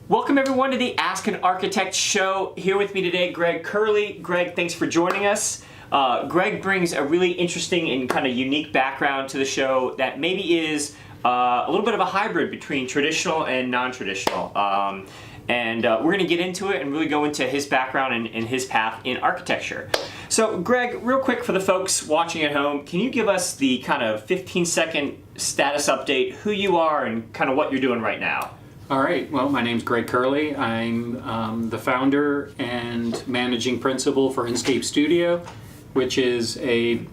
Welcome everyone to the Ask an Architect show. Here with me today, Greg Kearley. Greg, thanks for joining us. Greg brings a really interesting and kind of unique background to the show that maybe is a little bit of a hybrid between traditional and non-traditional. We're going to get into it and really go into his background and his path in architecture. So Greg, real quick for the folks watching at home, can you give us the kind of 15-second status update, who you are and kind of what you're doing right now? All right, well, my name's Greg Kearley. I'm the founder and managing principal for Inscape Studio, which is a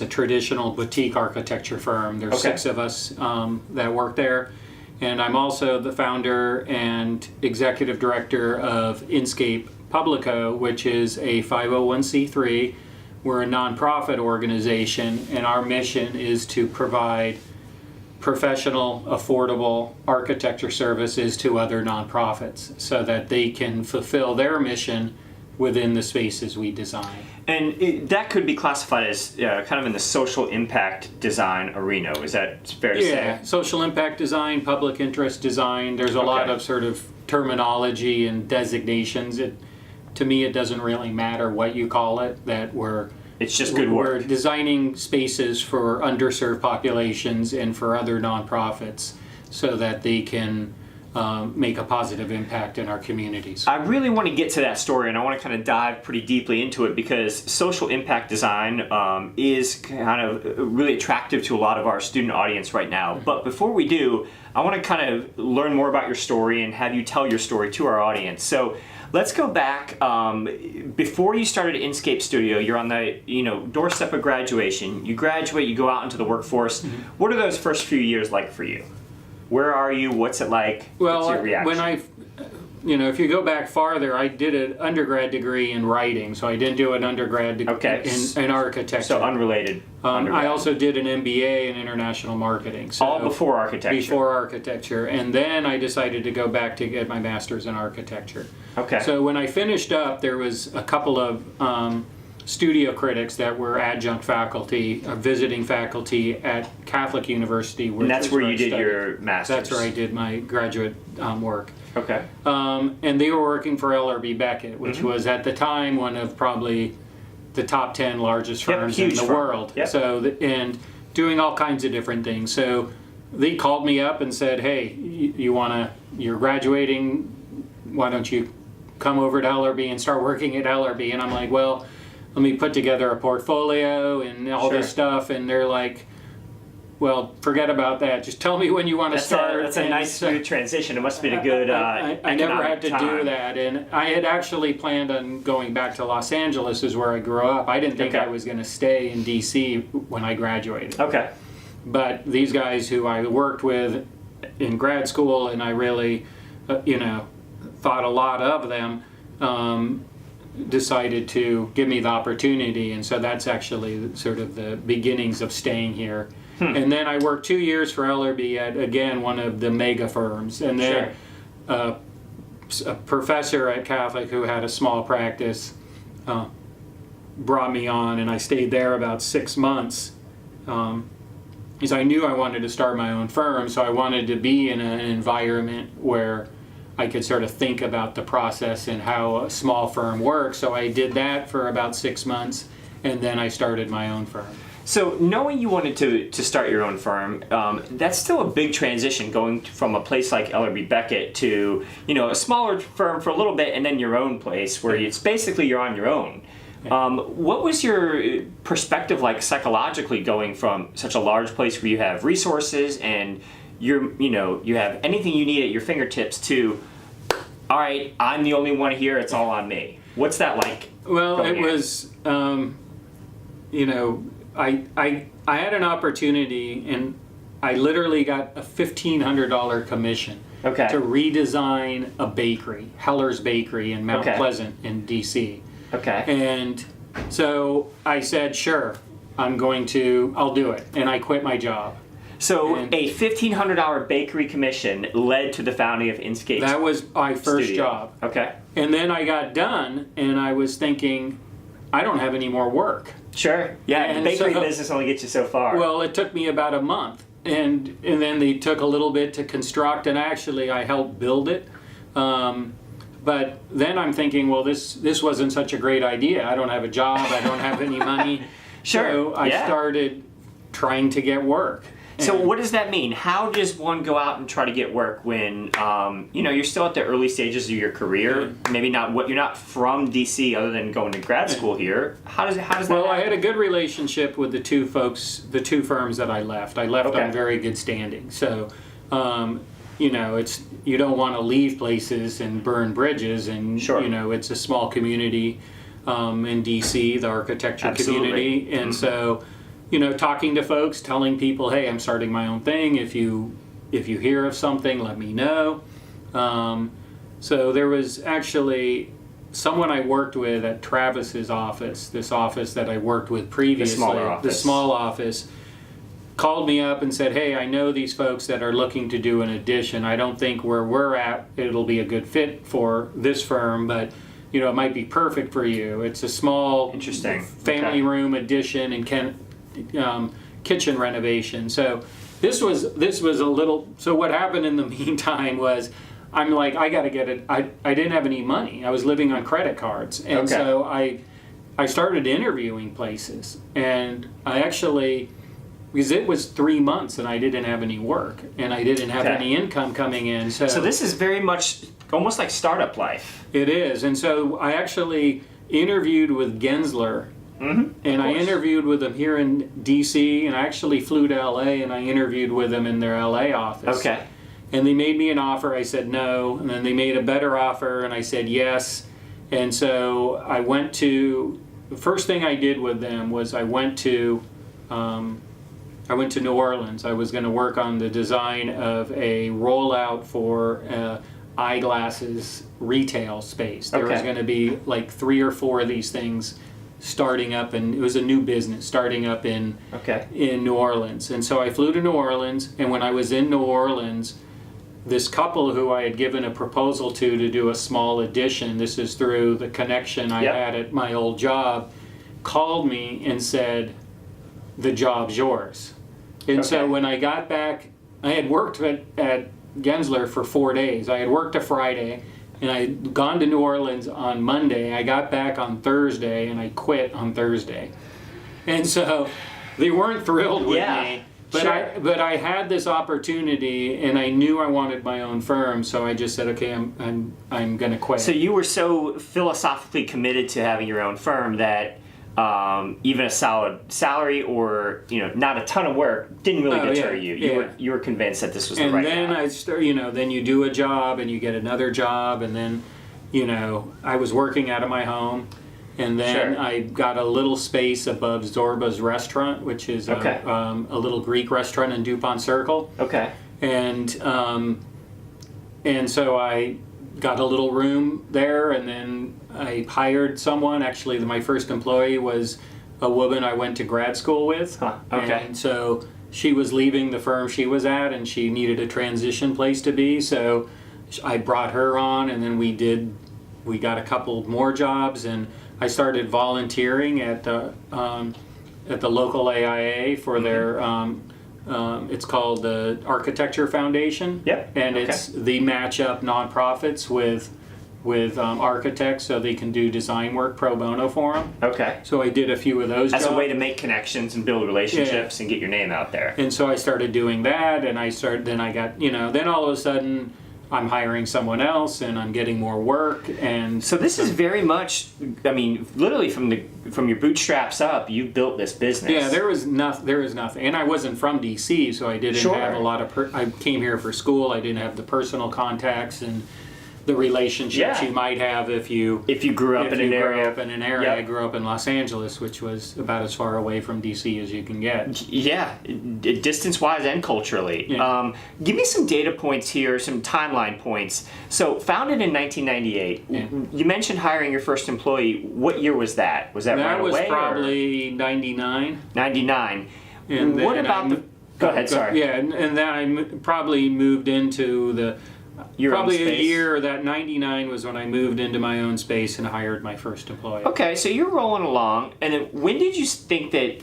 traditional boutique architecture firm. There's 6 of us that work there. And I'm also the founder and executive director of Inscape Publico, which is a 501c3. We're a nonprofit organization, and our mission is to provide professional, affordable architecture services to other nonprofits so that they can fulfill their mission within the spaces we design. And that could be classified as kind of in the social impact design arena. Is that fair to say? Yeah, social impact design, public interest design. There's a lot of sort of terminology and designations. To me, it doesn't really matter what you call it, it's just good work. We're designing spaces for underserved populations and for other nonprofits so that they can make a positive impact in our communities. I really want to get to that story, and I want to kind of dive pretty deeply into it because social impact design is kind of really attractive to a lot of our student audience right now. But before we do, I want to kind of learn more about your story and have you tell your story to our audience. So let's go back. Before you started Inscape Studio, you're on the doorstep of graduation. You graduate, you go out into the workforce. Mm-hmm. What are those first few years like for you? Where are you? What's it like? Well, what's your reaction? If you go back farther, I did an undergrad degree in writing, so I didn't do an undergrad degree in architecture. So unrelated. I also did an MBA in international marketing. So all before architecture? Before architecture. And then I decided to go back to get my master's in architecture. Okay. So when I finished up, there was a couple of studio critics that were adjunct faculty, visiting faculty at Catholic University. And that's where you did your master's? That's where I did my graduate work. Okay. And they were working for LRB Beckett, which was at the time one of probably the top 10 largest firms in the world. Yep. So, and doing all kinds of different things. So they called me up and said, hey, you're graduating, why don't you come over to LRB and start working at LRB? And I'm like, well, let me put together a portfolio and all this stuff. And they're like, well, forget about that. Just tell me when you want to start. That's a nice smooth transition. It must have been a good I never had to do that. And I had actually planned on going back to Los Angeles, is where I grew up. I didn't think I was going to stay in D.C. when I graduated. Okay. But these guys who I worked with in grad school, and I really, thought a lot of them, decided to give me the opportunity. And so that's actually sort of the beginnings of staying here. And then I worked 2 years for LRB at, again, one of the mega firms. And then a professor at Catholic who had a small practice brought me on, and I stayed there about 6 months. Because I knew I wanted to start my own firm, so I wanted to be in an environment where I could sort of think about the process and how a small firm works. So I did that for about 6 months, and then I started my own firm. So knowing you wanted to start your own firm, that's still a big transition, going from a place like LRB Beckett to a smaller firm for a little bit and then your own place where it's basically you're on your own. What was your perspective like psychologically going from such a large place where you have resources and you have anything you need at your fingertips to, all right, I'm the only one here, it's all on me. What's that like? Well, it was, I had an opportunity, and I literally got a $1,500 commission to redesign a bakery, Heller's Bakery in Mount Pleasant in D.C. Okay. And so I said, sure, I'll do it. And I quit my job. So a $1,500 bakery commission led to the founding of Inscape. That was my first job. Okay. And then I got done, and I was thinking, I don't have any more work. Sure. Yeah, and the bakery business only gets you so far. Well, it took me about a month. And then they took a little bit to construct, and actually I helped build it. But then I'm thinking, well, this wasn't such a great idea. I don't have a job. I don't have any money. Sure. So I started trying to get work. So what does that mean? How does one go out and try to get work when you're still at the early stages of your career? Maybe you're not from DC other than going to grad school here. How does that Well, happen? I had a good relationship with the two firms that I left. I left on very good standing. So, it's you don't want to leave places and burn bridges, and it's a small community in DC, the architecture community, and so. Talking to folks, telling people, hey, I'm starting my own thing. If you hear of something, let me know. So there was actually someone I worked with at Travis's office, this office that I worked with previously, the small office, called me up and said, hey, I know these folks that are looking to do an addition. I don't think where we're at, it'll be a good fit for this firm, but it might be perfect for you. It's a small family room addition and kitchen renovation. So this was a little. So what happened in the meantime was, I'm like, I got to get it. I didn't have any money. I was living on credit cards, and so I started interviewing places, and I actually, because it was 3 months and I didn't have any work and I didn't have any income coming in. So this is very much almost like startup life. It is, and so I actually interviewed with Gensler. And I interviewed with them here in DC, and I actually flew to LA and I interviewed with them in their LA office. And they made me an offer. I said no, and then they made a better offer, and I said yes. And so I went to. The first thing I did with them was I went to New Orleans. I was going to work on the design of a rollout for eyeglasses retail space. There was going to be like 3 or 4 of these things starting up, and it was a new business starting up in New Orleans. And so I flew to New Orleans, and when I was in New Orleans, this couple who I had given a proposal to do a small addition, this is through the connection I had at my old job, called me and said, the job's yours. And so when I got back, I had worked at Gensler for 4 days. I had worked a Friday, and I'd gone to New Orleans on Monday. I got back on Thursday, and I quit on Thursday. And so they weren't thrilled with me. But I had this opportunity, and I knew I wanted my own firm, so I just said, okay, I'm going to quit. So you were so philosophically committed to having your own firm that even a solid salary or not a ton of work didn't really deter you. You were convinced that this was the right path. And then then you do a job and you get another job, and then I was working out of my home, and then I got a little space above Zorba's restaurant, which is a little Greek restaurant in DuPont Circle. And so I got a little room there, and then I hired someone. Actually, my first employee was a woman I went to grad school with. And so she was leaving the firm she was at, and she needed a transition place to be. So I brought her on, and then we got a couple more jobs, and I started volunteering at the local AIA for their. It's called the Architecture Foundation, and it's the match up nonprofits with architects so they can do design work pro bono for them. So I did a few of those. As jobs. a way to make connections and build relationships and get your name out there. And so I started doing that, and then I got then all of a sudden I'm hiring someone else, and I'm getting more work, and so this is very much. I mean, literally from your bootstraps up, you built this business. Yeah, there was nothing, and I wasn't from DC, so I didn't have a lot of. I came here for school. I didn't have the personal contacts and the relationships you might have if you grew up in an area. I grew up in Los Angeles, which was about as far away from DC as you can get. Yeah, distance-wise and culturally. Give me some data points here, some timeline points. So, founded in 1998. You mentioned hiring your first employee. What year was that? Was that right away? That was probably 99. 99. And what about Go ahead, sorry. Yeah, and then I probably moved into the... Probably a year, that 99 was when I moved into my own space and hired my first employee. Okay, so you're rolling along, and then when did you think that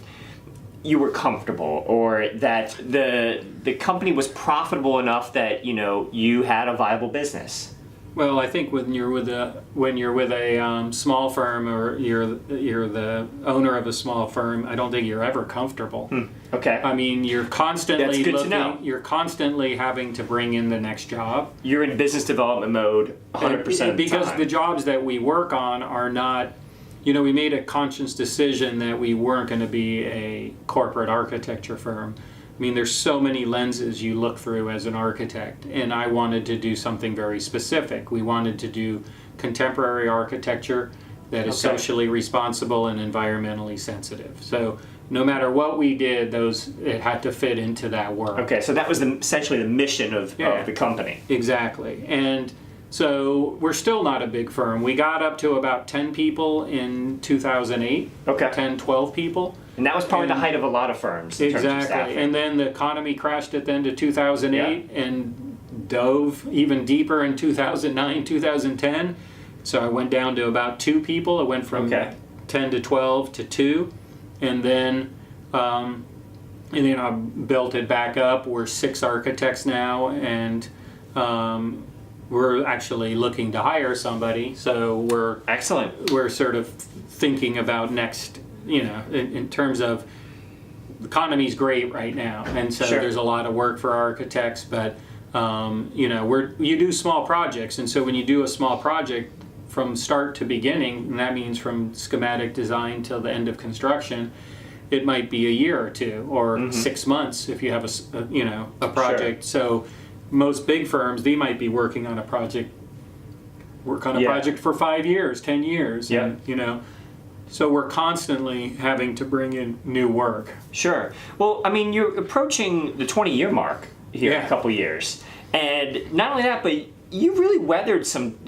you were comfortable, or that the company was profitable enough that you had a viable business? Well, I think when you're with a small firm, or you're the owner of a small firm, I don't think you're ever comfortable. Okay. I mean, you're constantly That's good to looking. know. You're constantly having to bring in the next job. You're in business development mode 100% of the time. Because the jobs that we work on are not, we made a conscious decision that we weren't going to be a corporate architecture firm. I mean, there's so many lenses you look through as an architect, and I wanted to do something very specific. We wanted to do contemporary architecture that is socially responsible and environmentally sensitive. So no matter what we did, it had to fit into that work. Okay, so that was essentially the mission of the company. Exactly. And so we're still not a big firm. We got up to about 10 people in 2008. Okay. 10, 12 people. And that was probably the height of a lot of firms in terms of Exactly. staffing. And then the economy crashed at the end of 2008 and dove even deeper in 2009, 2010. So I went down to about 2 people. It went from 10 to 12 to 2. And then I built it back up. We're 6 architects now, and we're actually looking to hire somebody. So we're excellent. We're sort of thinking about next, in terms of the economy's great right now, and so there's a lot of work for architects. But you do small projects, and so when you do a small project from start to beginning, and that means from schematic design till the end of construction, it might be a year or 2 or 6 months if you have a project. So most big firms, they might be working on a project for 5 years, 10 years. And, so we're constantly having to bring in new work. Sure. Well, I mean, you're approaching the 20-year mark here in a couple years. And not only that, but you really weathered some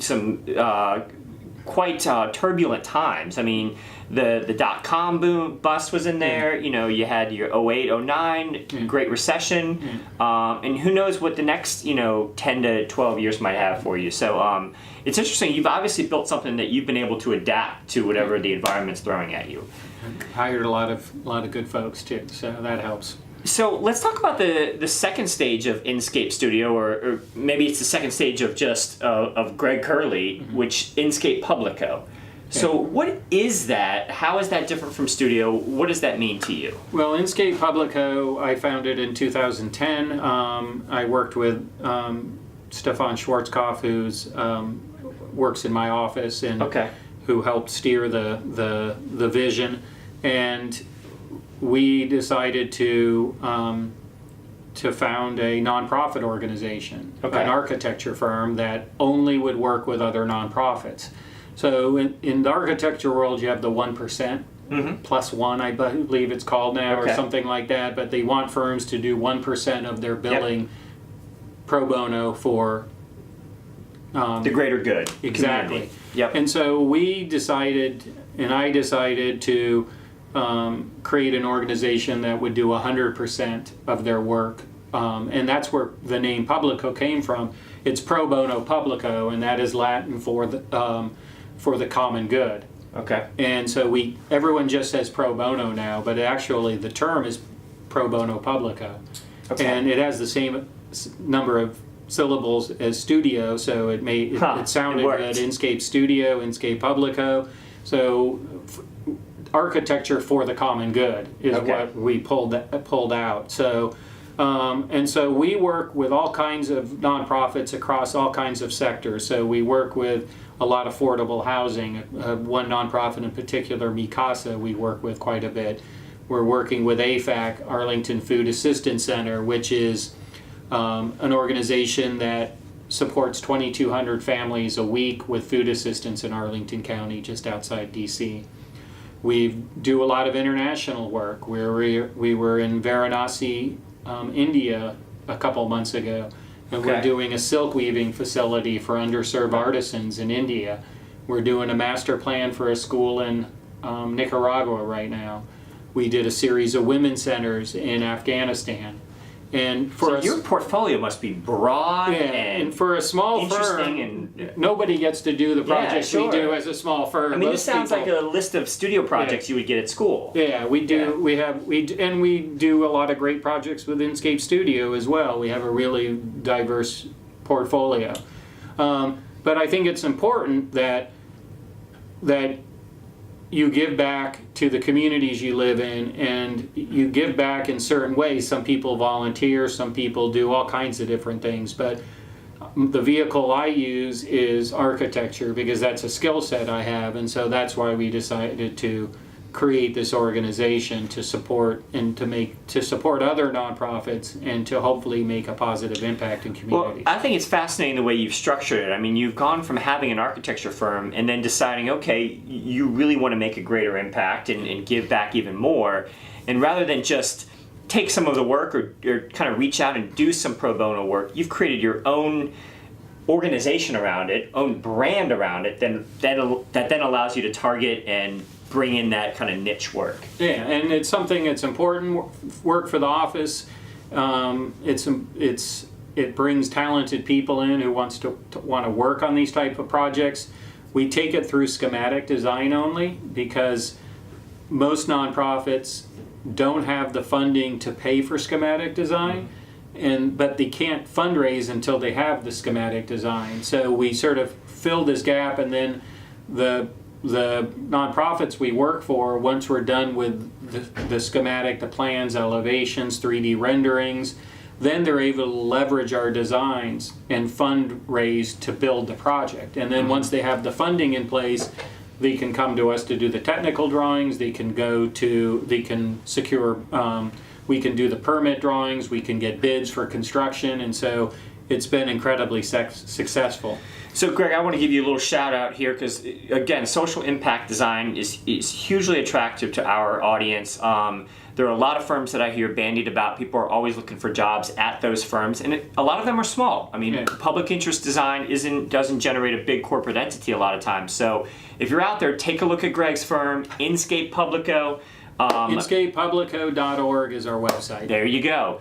quite turbulent times. I mean, the dot-com boom bust was in there. You had your 08, 09 Great Recession, and who knows what the next 10 to 12 years might have for you. So it's interesting. You've obviously built something that you've been able to adapt to whatever the environment's throwing at you. Hired a lot of good folks too, so that helps. So let's talk about the second stage of Inscape Studio, or maybe it's the second stage of just of Greg Kearley, which Inscape Publico. So what is that? How is that different from Studio? What does that mean to you? Well, Inscape Publico, I founded in 2010. I worked with Stefan Schwarzkopf, who's works in my office, and who helped steer the vision. And we decided to found a nonprofit organization, an architecture firm that only would work with other nonprofits. So in the architecture world, you have the 1%, plus one, I believe it's called now, or something like that. But they want firms to do 1% of their billing pro bono for the greater good. Exactly. Yep. And so I decided to create an organization that would do 100% of their work. And that's where the name Publico came from. It's pro bono publico, and that is Latin for the common good. Okay. And so everyone just says pro bono now, but actually the term is pro bono publico. Okay. And it has the same number of syllables as studio, so it sounded good. Inscape Studio, Inscape Publico. So architecture for the common good is what we pulled out. So and so we work with all kinds of nonprofits across all kinds of sectors. So we work with a lot of affordable housing. One nonprofit in particular, Mikasa, we work with quite a bit. We're working with AFAC, Arlington Food Assistance Center, which is an organization that supports 2,200 families a week with food assistance in Arlington County, just outside DC. We do a lot of international work. We were in Varanasi, India, a couple months ago, and we're doing a silk weaving facility for underserved artisans in India. We're doing a master plan for a school in Nicaragua right now. We did a series of women's centers in Afghanistan. And so your portfolio must be broad and for a small firm, and nobody gets to do the projects we do as a small firm. I mean, this sounds like a list of studio projects you would get at school. Yeah, we do. Yeah. We do a lot of great projects with Inscape Studio as well. We have a really diverse portfolio. But But I think it's important that you give back to the communities you live in, and you give back in certain ways. Some people volunteer, some people do all kinds of different things, but the vehicle I use is architecture because that's a skill set I have, and so that's why we decided to create this organization to support and to support other nonprofits and to hopefully make a positive impact in communities. Well, I think it's fascinating the way you've structured it. I mean, you've gone from having an architecture firm and then deciding, okay, you really want to make a greater impact and give back even more. And rather than just take some of the work or kind of reach out and do some pro bono work, you've created your own organization around it, own brand around it, that then allows you to target and bring in that kind of niche work. Yeah, and it's something that's important work for the office. It brings talented people in who want to work on these type of projects. We take it through schematic design only because most nonprofits don't have the funding to pay for schematic design, but they can't fundraise until they have the schematic design. So we sort of fill this gap, and then the nonprofits we work for, once we're done with the schematic, the plans, elevations, 3D renderings, then they're able to leverage our designs and fundraise to build the project. And then once they have the funding in place, they can come to us to do the technical drawings. They can secure, we can do the permit drawings, we can get bids for construction, and so it's been incredibly successful. So Greg, I want to give you a little shout out here because, again, social impact design is hugely attractive to our audience. There are a lot of firms that I hear bandied about. People are always looking for jobs at those firms, and a lot of them are small. I mean, public interest design doesn't generate a big corporate entity a lot of times. So if you're out there, take a look at Greg's firm, Inscape Publico. InscapePublico.org is our website. There you go.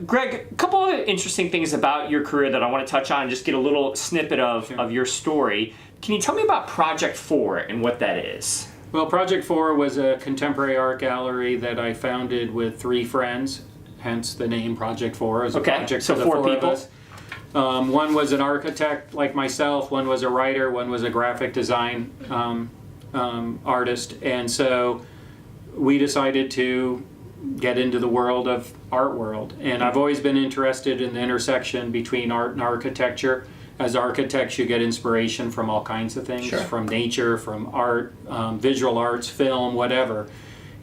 Greg, a couple of interesting things about your career that I want to touch on and just get a little snippet of your story. Can you tell me about Project 4 and what that is? Well, Project 4 was a contemporary art gallery that I founded with 3 friends, hence the name Project 4 as a project so for the 4 4 people. of us. One was an architect like myself, one was a writer, one was a graphic design artist, and so we decided to get into the world of art world. And I've always been interested in the intersection between art and architecture. As architects, you get inspiration from all kinds of things, from nature, from art, visual arts, film, whatever.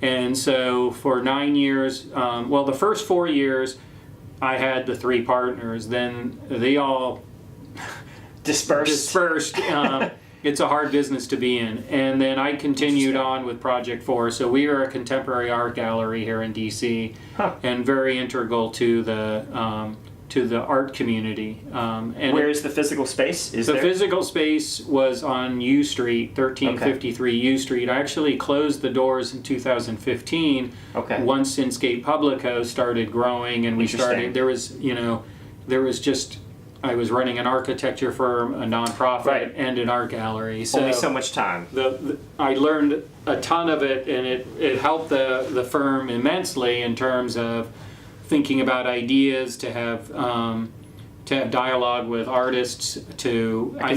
And so for 9 years, the first 4 years, I had the 3 partners. Then they all dispersed. It's a hard business to be in. And then I continued on with Project 4. So we are a contemporary art gallery here in DC, and very integral to the art community. And where is the physical space? The physical space was on U Street, 1353 U Street. I actually closed the doors in 2015 once Inscape Publico started growing, and we started, I was running an architecture firm, a nonprofit, and an art gallery. So only so much time. I learned a ton of it, and it helped the firm immensely in terms of thinking about ideas, to have dialogue with artists. I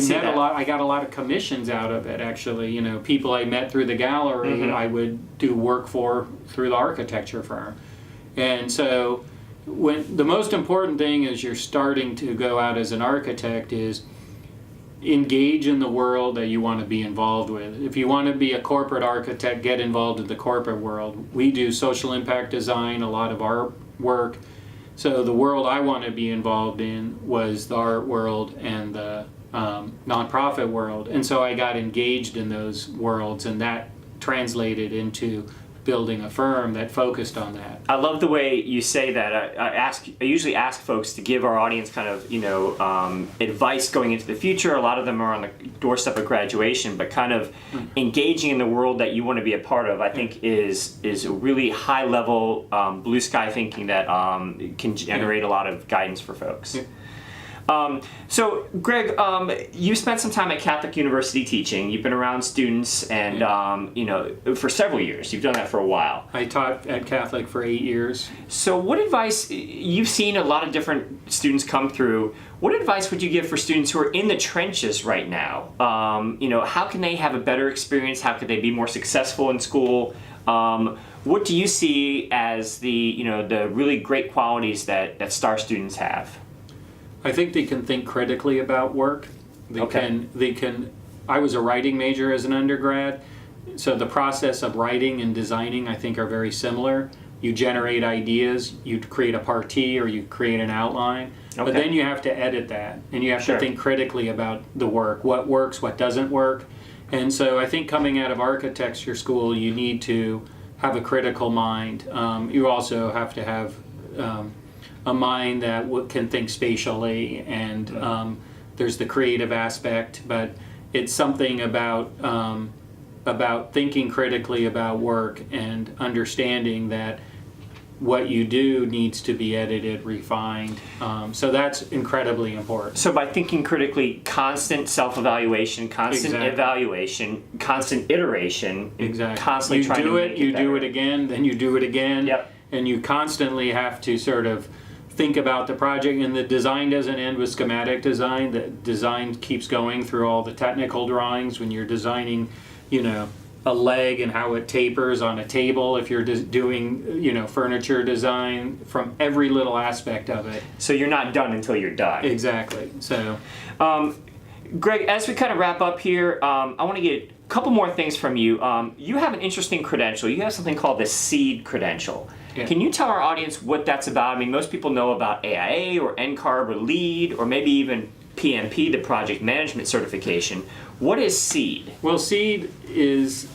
got a lot of commissions out of it. Actually, people I met through the gallery, I would do work for through the architecture firm, and so. When the most important thing as you're starting to go out as an architect is engage in the world that you want to be involved with. If you want to be a corporate architect, get involved in the corporate world. We do social impact design, a lot of art work. So the world I want to be involved in was the art world and the nonprofit world. And so I got engaged in those worlds, and that translated into building a firm that focused on that. I love the way you say that. I usually ask folks to give our audience kind of advice going into the future. A lot of them are on the doorstep of graduation, but kind of engaging in the world that you want to be a part of, I think is a really high level blue sky thinking that can generate a lot of guidance for folks. So, Greg, you spent some time at Catholic University teaching. You've been around students, and for several years. You've done that for a while. I taught at Catholic for 8 years. So, what advice? You've seen a lot of different students come through. What advice would you give for students who are in the trenches right now? How can they have a better experience? How could they be more successful in school? What do you see as the really great qualities that STAR students have? I think they can think critically about work. They can. I was a writing major as an undergrad, so the process of writing and designing I think are very similar. You generate ideas, you create a partie or you create an outline, but then you have to edit that, and you have to think critically about the work, what works, what doesn't work. And so I think coming out of architecture school, you need to have a critical mind. You also have to have a mind that can think spatially, and there's the creative aspect, but it's something about thinking critically about work and understanding that what you do needs to be edited, refined. So that's incredibly important. So by thinking critically, constant self-evaluation, constant evaluation, constant iteration, constantly trying to make it you better. do it again, then you do it again, Yep. and you constantly have to sort of think about the project, and the design doesn't end with schematic design. The design keeps going through all the technical drawings when you're designing, a leg and how it tapers on a table. If you're doing, furniture design, from every little aspect of it. So you're not done until you're done. Exactly. So, Greg, as we kind of wrap up here, I want to get a couple more things from you. You have an interesting credential. You have something called the SEED credential. Yeah. Can you tell our audience what that's about? I mean, most people know about AIA or NCARB or LEED or maybe even PMP, the project management certification. What is SEED? well, SEED is,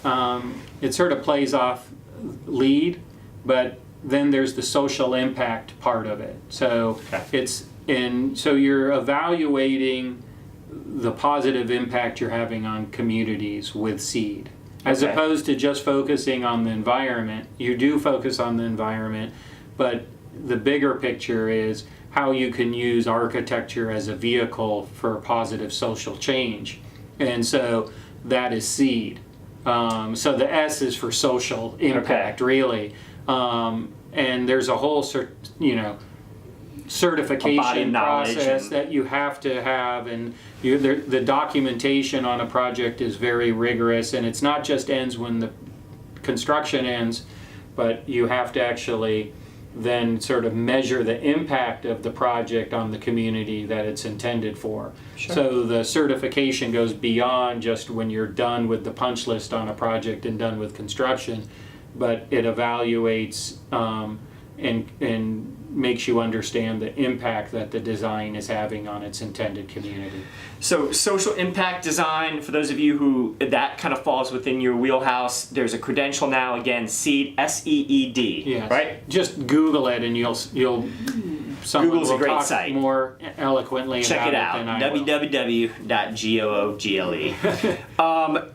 it sort of plays off LEED, but then there's the social impact part of it. So so you're evaluating the positive impact you're having on communities with SEED. As opposed to just focusing on the environment. You do focus on the environment, but the bigger picture is how you can use architecture as a vehicle for positive social change. And so that is SEED. So the S is for social impact, really. And there's a whole certification process that you have to have, and the documentation on a project is very rigorous, and it's not just ends when the construction ends, but you have to actually then sort of measure the impact of the project on the community that it's intended for. So the certification goes beyond just when you're done with the punch list on a project and done with construction, but it evaluates and makes you understand the impact that the design is having on its intended community. So social impact design, for those of you who that kind of falls within your wheelhouse, there's a credential now, again, SEED, S-E-E-D, Yes. right? Just Google it and you'll someone Google's a will great talk site. more eloquently Check it out, than I will. www.google.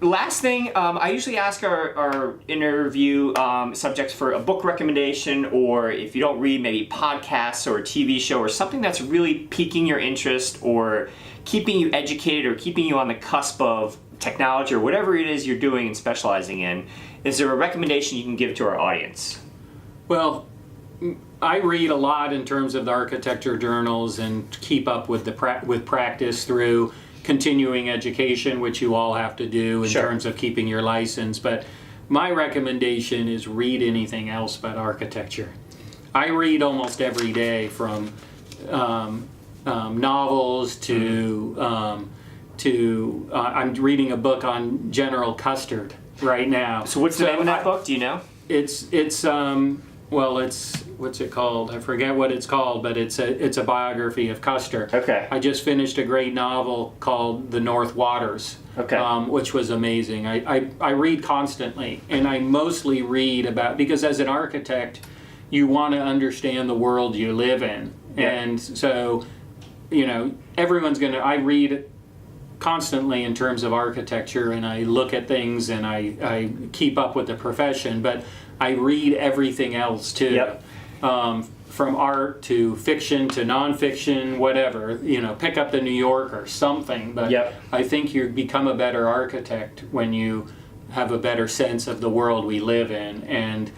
Last thing, I usually ask our interview subjects for a book recommendation, or if you don't read, maybe podcasts or a TV show or something that's really piquing your interest or keeping you educated or keeping you on the cusp of technology or whatever it is you're doing and specializing in. Is there a recommendation you can give to our audience? Well, I read a lot in terms of the architecture journals and keep up with with practice through continuing education, which you all have to do in terms of keeping your license. But my recommendation is read anything else but architecture. I read almost every day, from novels to I'm reading a book on General Custard right now. So what's the name of that book? Do you know? It's what's it called? I forget what it's called, but it's a biography of Custer. Okay. I just finished a great novel called The North Waters. Okay. Which was amazing. I read constantly, and I mostly read about, because as an architect, you want to understand the world you live in. Yeah. And so, I read constantly in terms of architecture, and I look at things and I keep up with the profession, but I read everything else too. Yep. from art to fiction to nonfiction, whatever, pick up the New Yorker or something. But Yep. I think you become a better architect when you have a better sense of the world we live in, and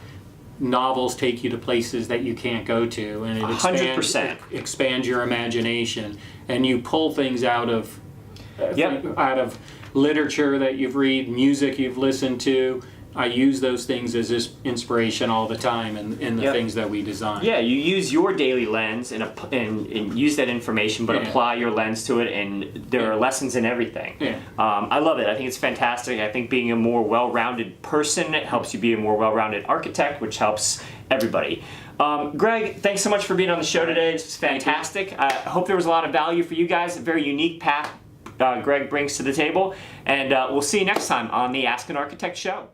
novels take you to places that you can't go to, and it 100%. expands your imagination, and you pull things out of Yep. out of literature that you've read, music you've listened to. I use those things as inspiration all the time in the Yep. things that we design. Yeah, you use your daily lens and use that information, but Yeah. apply your lens to it, and there are lessons in everything. Yeah. I love it. I think it's fantastic. I think being a more well-rounded person helps you be a more well-rounded architect, which helps everybody. Greg, thanks so much for being on the show today. This was fantastic. I hope there was a lot of value for you guys. A very unique path Greg brings to the table, and we'll see you next time on the Ask an Architect show.